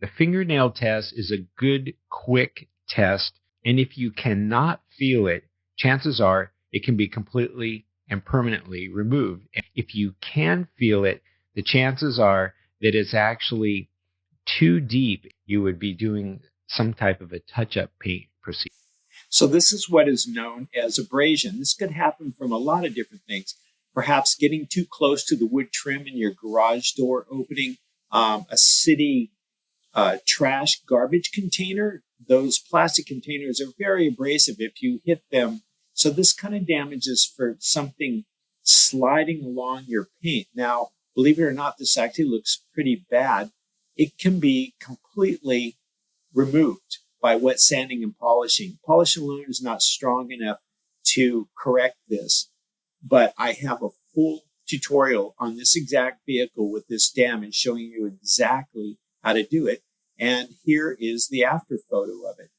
The fingernail test is a good, quick test, and if you cannot feel it, chances are it can be completely and permanently removed. And if you can feel it, the chances are that it's actually too deep. You would be doing some type of a touch-up paint procedure. So this is what is known as abrasion. This could happen from a lot of different things. Perhaps getting too close to the wood trim in your garage door opening, a city trash garbage container. Those plastic containers are very abrasive if you hit them. So this kind of damages for something sliding along your paint. Now, believe it or not, this actually looks pretty bad. It can be completely removed by wet sanding and polishing. Polish alone is not strong enough to correct this, but I have a full tutorial on this exact vehicle with this damage showing you exactly how to do it. And here is the after photo of it.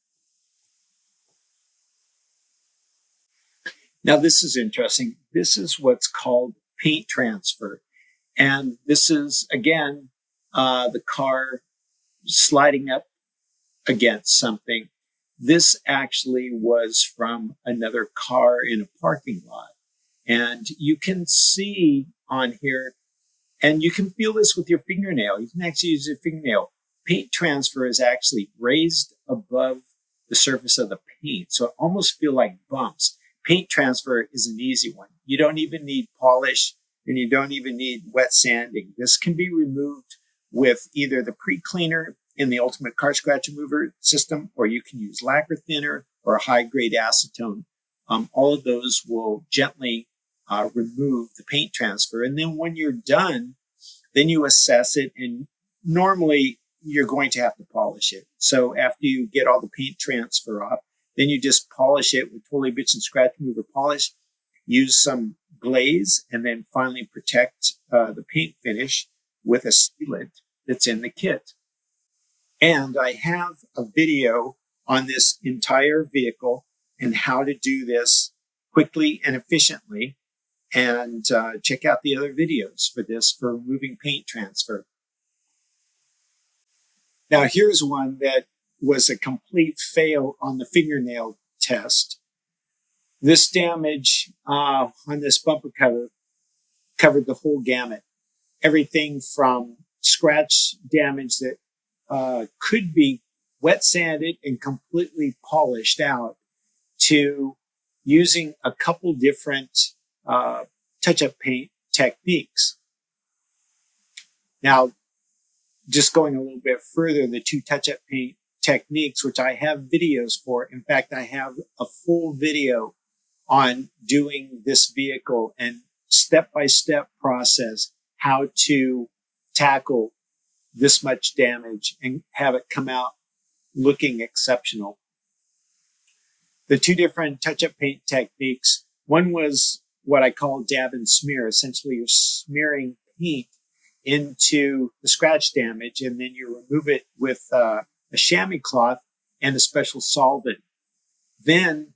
Now, this is interesting. This is what's called paint transfer. And this is, again, the car sliding up against something. This actually was from another car in a parking lot. And you can see on here, and you can feel this with your fingernail. You can actually use your fingernail. Paint transfer is actually raised above the surface of the paint. So it almost feel like bumps. Paint transfer is an easy one. You don't even need polish and you don't even need wet sanding. This can be removed with either the pre-cleaner in the Ultimate Car Scratch Remover system, or you can use lacquer thinner or a high-grade acetone. All of those will gently remove the paint transfer. And then when you're done, then you assess it, and normally you're going to have to polish it. So after you get all the paint transfer off, then you just polish it with Totally Bitch and Scratch Remover polish, use some glaze, and then finally protect the paint finish with a sealant that's in the kit. And I have a video on this entire vehicle and how to do this quickly and efficiently. And check out the other videos for this, for removing paint transfer. Now, here's one that was a complete fail on the fingernail test. This damage on this bumper cover covered the whole gamut. Everything from scratch damage that could be wet sanded and completely polished out to using a couple different touch-up paint techniques. Now, just going a little bit further, the two touch-up paint techniques, which I have videos for. In fact, I have a full video on doing this vehicle and step-by-step process how to tackle this much damage and have it come out looking exceptional. The two different touch-up paint techniques, one was what I call dab and smear. Essentially, you're smearing paint into the scratch damage, and then you remove it with a chamois cloth and a special solvent. Then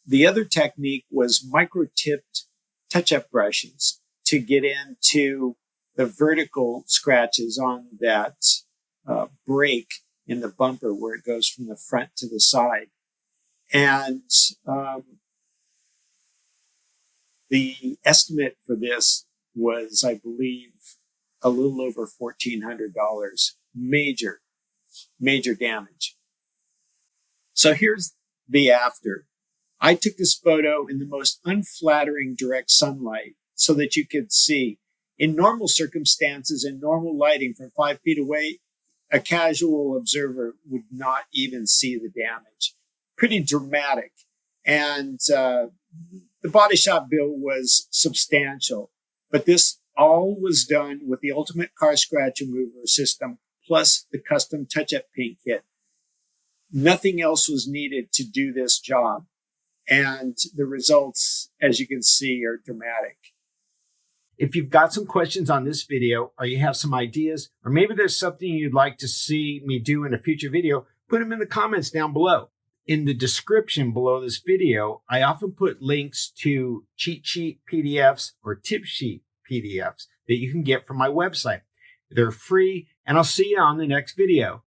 the other technique was micro-tipped touch-up brushes to get into the vertical scratches on that break in the bumper where it goes from the front to the side. And the estimate for this was, I believe, a little over $1,400. Major damage. So here's the after. I took this photo in the most unflattering direct sunlight so that you could see. In normal circumstances, in normal lighting from 5 feet away, a casual observer would not even see the damage. Pretty dramatic. And the body shop bill was substantial. But this all was done with the Ultimate Car Scratch Remover system plus the custom touch-up paint kit. Nothing else was needed to do this job. And the results, as you can see, are dramatic. If you've got some questions on this video, or you have some ideas, or maybe there's something you'd like to see me do in a future video, put them in the comments down below. In the description below this video, I often put links to cheat sheet PDFs or tip sheet PDFs that you can get from my website. They're free, and I'll see you on the next video.